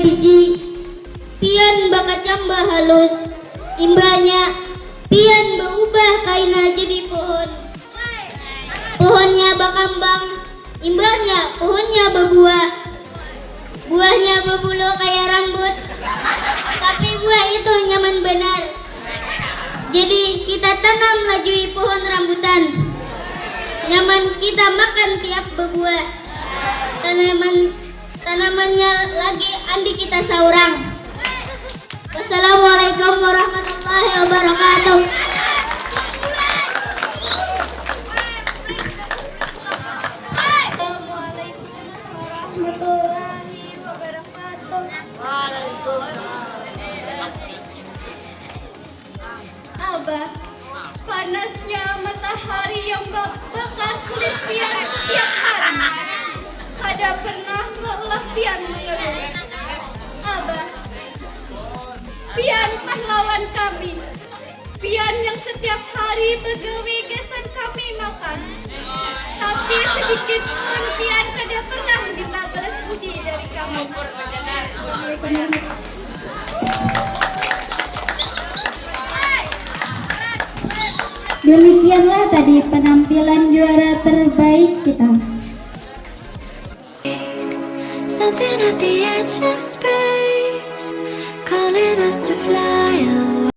biji, pian bakacamba halus, imbanya pian berubah kaina jadi pohon. Pohonnya bakambang, imbanya pohonnya berbuah. Buahnya berbulu kayak rambut, tapi buah itu nyaman benar. Jadi kita tanam lajui pohon rambutan, nyaman kita makan tiap berbuah. Tanamannya lagi andi kita saurang. Wassalamualaikum warahmatullahi wabarakatuh. Abah, panasnya matahari yang bakar kulit pian tiap hari. Kada pernah lelah pian mengeluh. Abah, pian pahlawan kami. Pian yang setiap hari begawi gesan kami makan. Tapi sedikit pun pian kada pernah minta balas budi dari kami. Demikianlah tadi penampilan juara terbaik kita. Something at the edge of space, calling us to fly away.